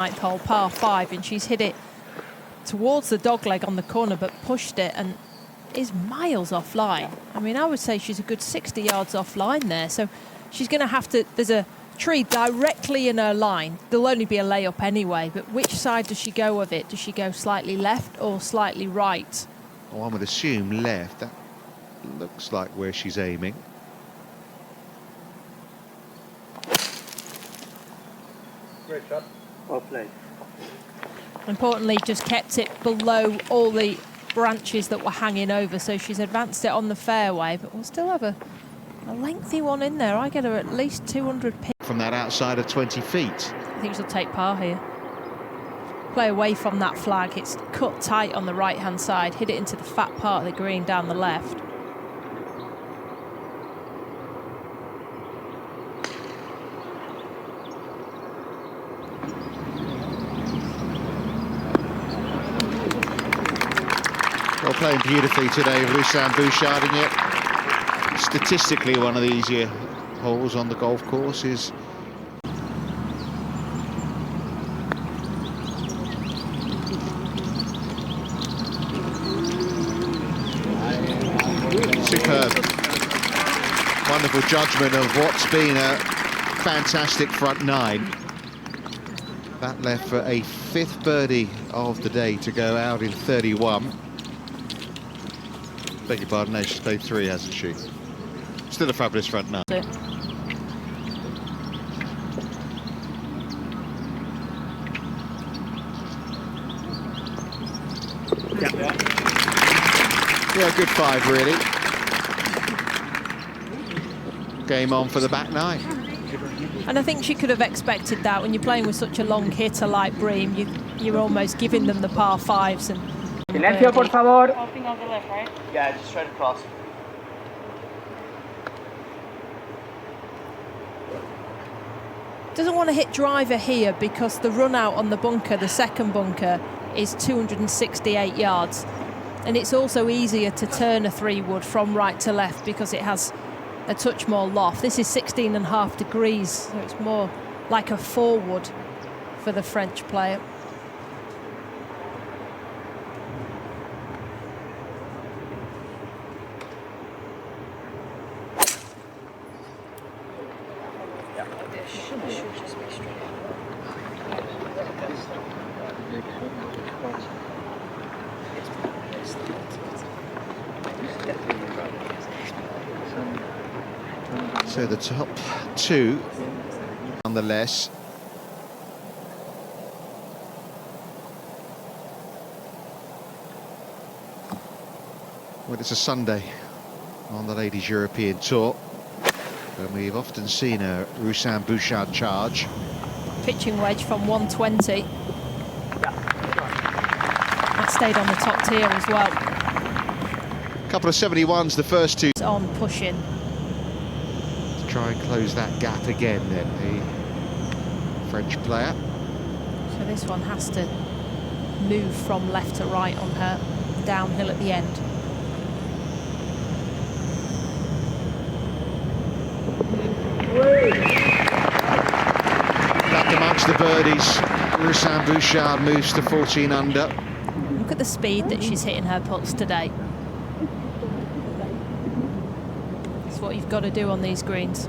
Ninth hole, par 5, and she's hit it towards the dogleg on the corner, but pushed it and is miles offline. I mean, I would say she's a good 60 yards offline there, so she's going to have to. There's a tree directly in her line. There'll only be a layup anyway, but which side does she go with it? Does she go slightly left or slightly right? Oh, I would assume left. That looks like where she's aiming. Great shot. Well played. Importantly, just kept it below all the branches that were hanging over, so she's advanced it on the fairway, but we'll still have a lengthy one in there. I get her at least 200 pins. From that outside of 20 feet. I think she'll take par here. Play away from that flag. It's cut tight on the right-hand side. Hit it into the fat part of the green down the left. Well, playing beautifully today, Roussin-Bouchard, and yet statistically one of the easier holes on the golf course is superb. Wonderful judgment of what's been a fantastic front nine. That left for a 5th birdie of the day to go out in 31. Beg your pardon, no, she's played 3, hasn't she? Still a fabulous front nine. Yeah, good 5, really. Game on for the back 9. And I think she could have expected that. When you're playing with such a long hitter like Bream, you're almost giving them the par 5s. And Silencio, por favor. Hopping on the left, right? Yeah, just straight across. doesn't want to hit driver here because the run out on the bunker, the second bunker, is 268 yards. And it's also easier to turn a 3-wood from right to left because it has a touch more loft. This is 16.5 degrees, so it's more like a 4-wood for the French player. So the top 2, nonetheless. Well, it's a Sunday on the Ladies European Tour, and we've often seen a Roussin-Bouchard charge. Pitching wedge from 120. That stayed on the top tier as well. A couple of 71s, the first 2. It's on pushing. Try and close that gap again then, the French player. So this one has to move from left to right on her downhill at the end. Back amongst the birdies, Roussin-Bouchard moves to 14 under. Look at the speed that she's hitting her putts today. What you've got to do on these greens.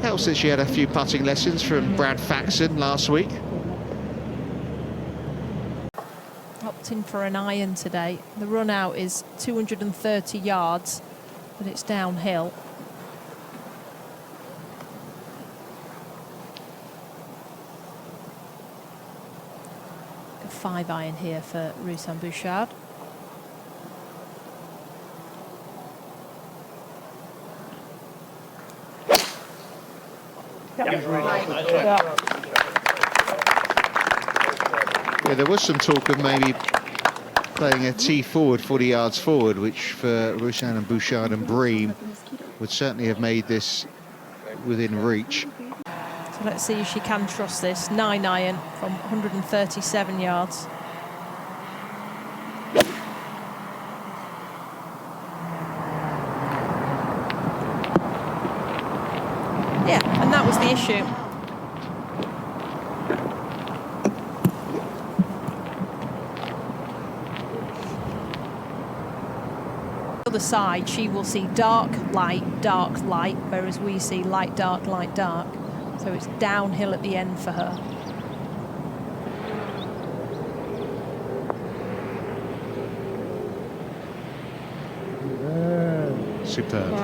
Helps that she had a few putting lessons from Brad Faxon last week. Opting for an iron today. The run out is 230 yards, but it's downhill. A 5-iron here for Roussin-Bouchard. Yeah, there was some talk of maybe playing a tee forward, 40 yards forward, which for Roussin-Bouchard and Bream would certainly have made this within reach. So let's see if she can trust this. 9-iron from 137 yards. Yeah, and that was the issue. other side, she will see dark, light, whereas we see light, dark, light, dark. So it's downhill at the end for her. Superb.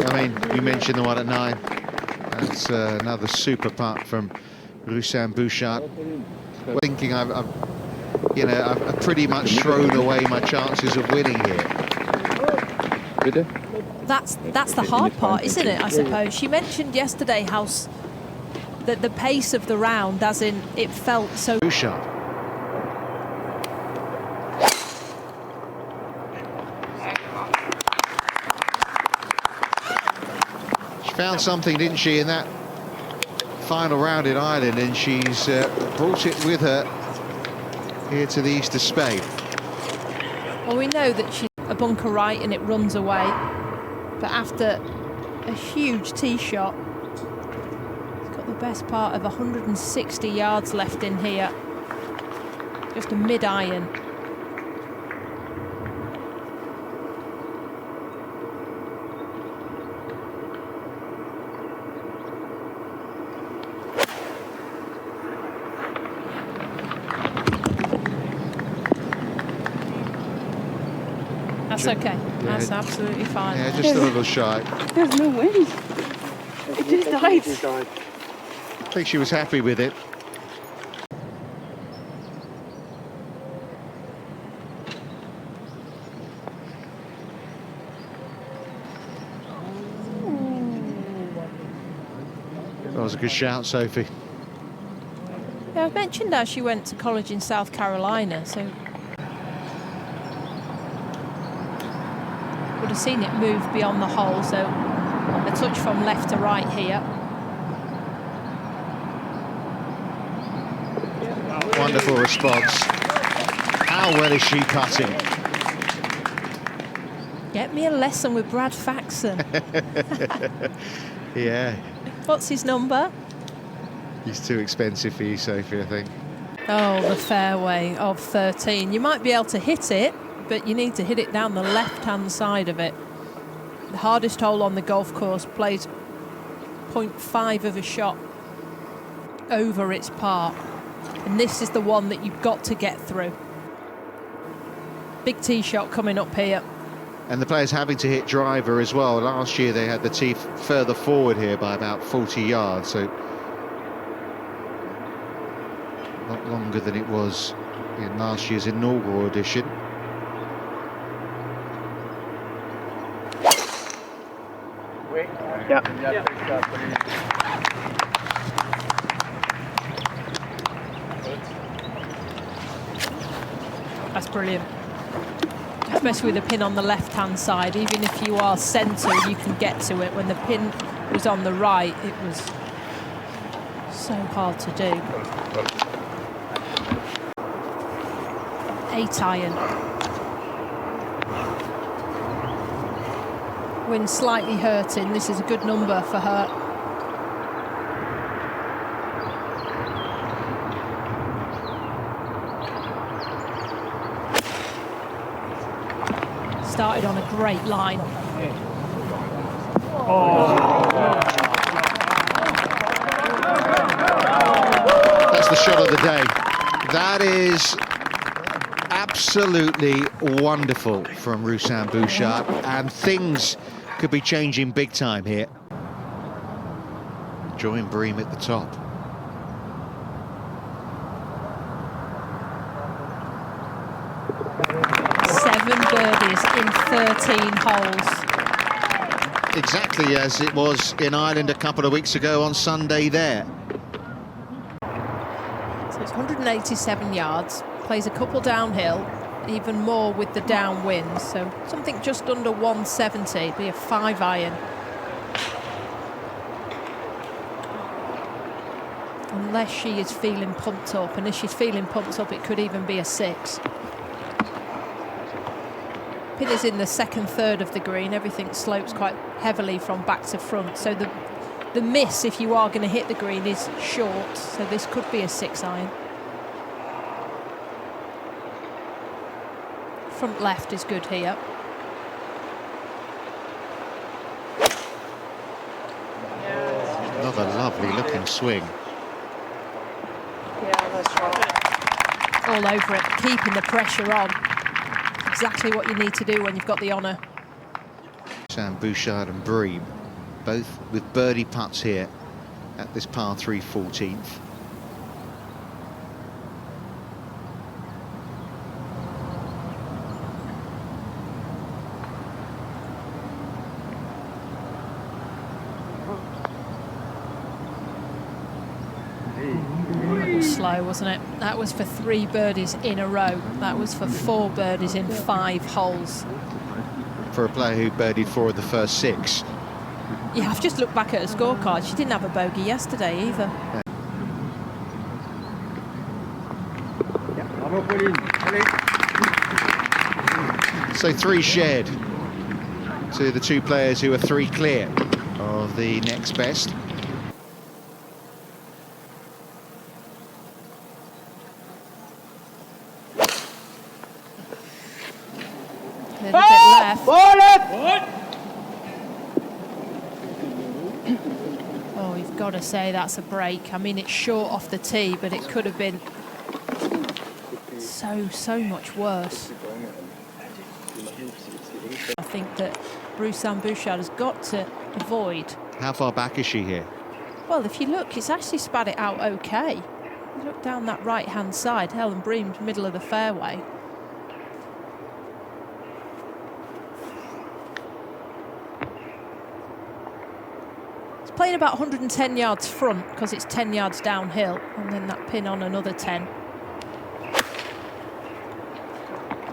I mean, you mentioned the one at 9. That's another super putt from Roussin-Bouchard. Thinking I've pretty much thrown away my chances of winning here. That's the hard part, isn't it, I suppose? She mentioned yesterday how that the pace of the round, as in it felt so... Bouchard. She found something, didn't she, in that final round in Ireland, and she's brought it with her here to the East of Spain. Well, we know that she's a bunker right and it runs away, but after a huge tee shot, she's got the best part of 160 yards left in here. Just a mid-iron. That's okay. Yeah, that's absolutely fine. Yeah, just a little shy. There's no wind. It just died. I think she was happy with it. That was a good shout, Sophie. Yeah, I've mentioned how she went to college in South Carolina, so would have seen it move beyond the hole, so a touch from left to right here. Wonderful response. How well is she putting? Get me a lesson with Brad Faxon. Yeah. What's his number? He's too expensive for you, Sophie, I think. Oh, the fairway of 13. You might be able to hit it, but you need to hit it down the left-hand side of it. The hardest hole on the golf course plays 0.5 of a shot over its par. And this is the one that you've got to get through. Big tee shot coming up here. And the players having to hit driver as well. Last year they had the tee further forward here by about 40 yards, so a lot longer than it was in last year's inaugural edition. Yeah. That's brilliant. Especially with the pin on the left-hand side. Even if you are centre, you can get to it. When the pin was on the right, it was so hard to do. 8 iron. Wind slightly hurting. This is a good number for her. Started on a great line. That's the shot of the day. That is absolutely wonderful from Roussin-Bouchard, and things could be changing big time here. Joy and Bream at the top. Birdies in 13 holes. Exactly as it was in Ireland a couple of weeks ago on Sunday there. So it's 187 yards, plays a couple downhill, even more with the downwind, so something just under 170, be a 5 iron. Unless she is feeling pumped up, and if she's feeling pumped up, it could even be a 6. Pin is in the second third of the green. Everything slopes quite heavily from back to front. So the miss, if you are going to hit the green, is short. So this could be a 6 iron. Front left is good here. Another lovely looking swing. Yeah, that's right. All over it, keeping the pressure on. Exactly what you need to do when you've got the honour. Roussin-Bouchard and Bream, both with birdie putts here at this par 3 14th. That was slow, wasn't it? That was for 3 birdies in a row. That was for 4 birdies in 5 holes. For a player who birdied 4 of the first 6. Yeah, I've just looked back at her scorecard. She didn't have a bogey yesterday either. So 3 shared to the 2 players who are 3 clear of the next best. A little bit left. Oh, you've got to say that's a break. I mean, it's short off the tee, but it could have been so much worse. I think that Roussin-Bouchard has got to avoid. How far back is she here? Well, if you look, it's actually spat it out okay. You look down that right-hand side, Helen Bream's middle of the fairway. It's playing about 110 yards front because it's 10 yards downhill, and then that pin on another 10.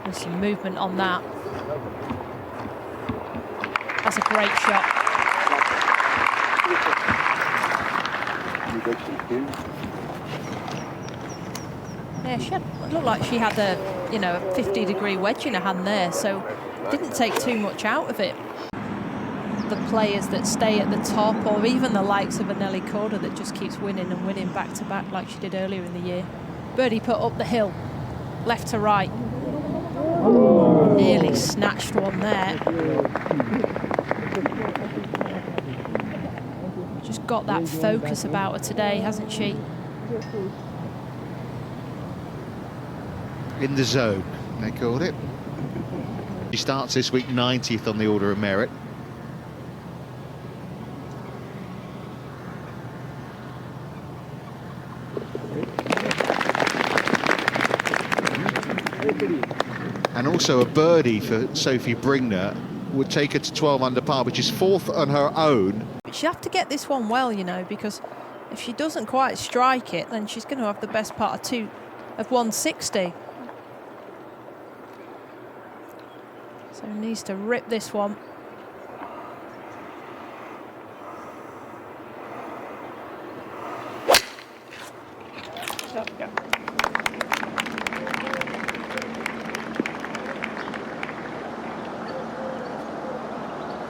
There's some movement on that. That's a great shot. Yeah, it looked like she had a 50-degree wedge in her hand there, so didn't take too much out of it. The players that stay at the top, or even the likes of a Nelly Corder that just keeps winning and winning back to back like she did earlier in the year. Birdie put up the hill, left to right. Nearly snatched one there. Just got that focus about her today, hasn't she? In the zone, they called it. She starts this week 90th on the order of merit. And also a birdie for Sophie Bringner would take her to 12 under par, which is 4th on her own. She'll have to get this one well, because if she doesn't quite strike it, then she's going to have the best part of 160. So needs to rip this one.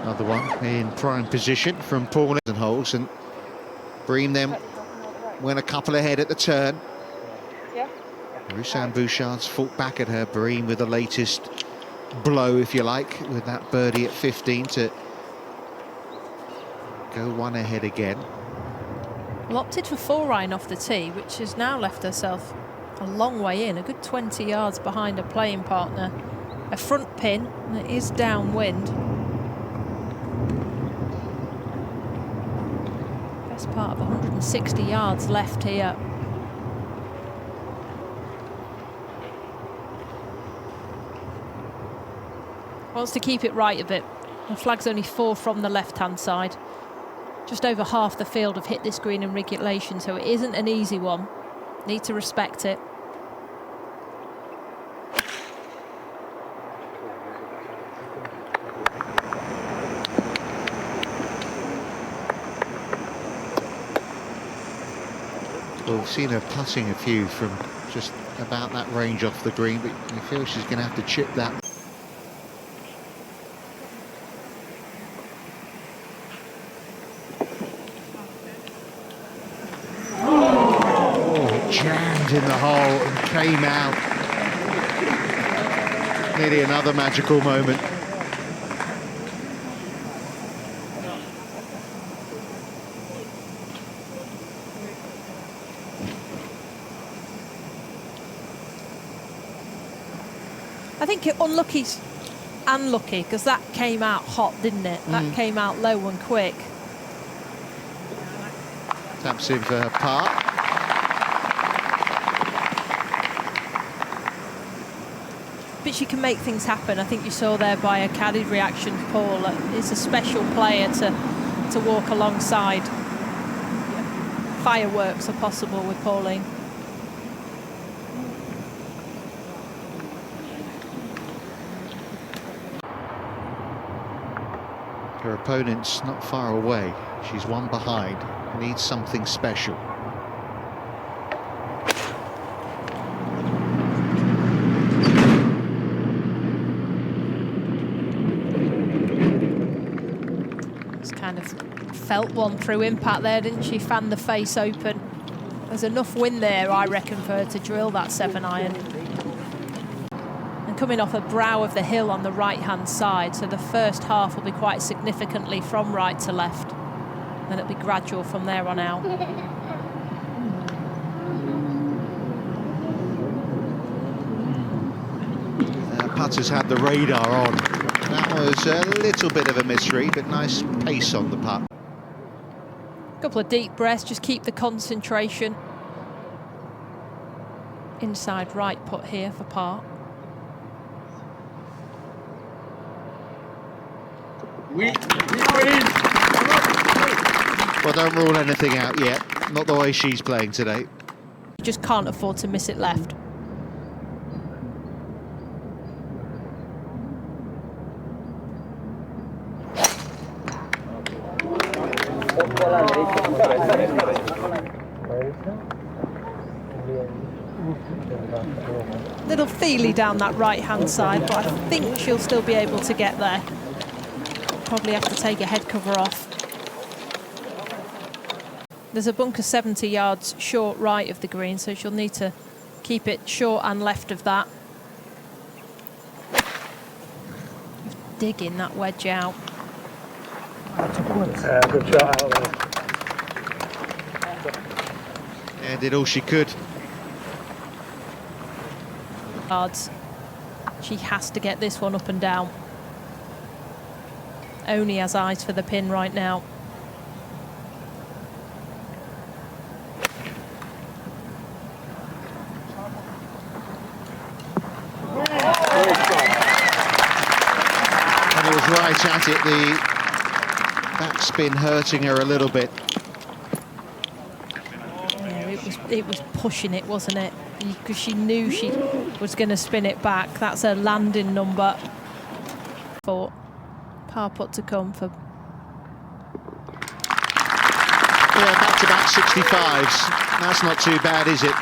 Another one in prime position from Pauline and holes, and Bream then went a couple ahead at the turn. Yeah. Roussin-Bouchard's fought back at her. Bream with the latest blow, if you like, with that birdie at 15 to go 1 ahead again. Well, opted for 4 iron off the tee, which has now left herself a long way in, a good 20 yards behind her playing partner. A front pin, and it is downwind. Best part of 160 yards left here. Wants to keep it right of it. The flag's only 4 from the left-hand side. Just over half the field have hit this green in regulation, so it isn't an easy one. Need to respect it. Well, we've seen her putting a few from just about that range off the green, but you feel she's going to have to chip that. Oh, jammed in the hole and came out. Nearly another magical moment. I think unlucky's unlucky because that came out hot, didn't it? That came out low and quick. Taps in for her par. But she can make things happen. I think you saw there by her caddy reaction, Paul. Is a special player to walk alongside. Fireworks are possible with Pauline. Her opponent's not far away. She's one behind. Needs something special. Just kind of felt one through impact there, didn't she? Fanned the face open. There's enough wind there, I reckon, for her to drill that 7-iron. And coming off a brow of the hill on the right-hand side, so the first half will be quite significantly from right to left. Then it'll be gradual from there on out. Putter's had the radar on. That was a little bit of a misread, but nice pace on the putt. Couple of deep breaths, just keep the concentration. Inside right putt here for par. Well, don't rule anything out yet. Not the way she's playing today. You just can't afford to miss it left. Little feely down that right-hand side, but I think she'll still be able to get there. Probably have to take a head cover off. There's a bunker 70 yards short right of the green, so she'll need to keep it short and left of that. Digging that wedge out. Good shot out there. Yeah, did all she could. Yards. She has to get this one up and down. Only has eyes for the pin right now. And it was right at it, the backspin hurting her a little bit. Yeah, it was pushing it, wasn't it? Because she knew she was going to spin it back. That's her landing number. For par putt to come for. Yeah, back-to-back 65s. That's not too bad, is it?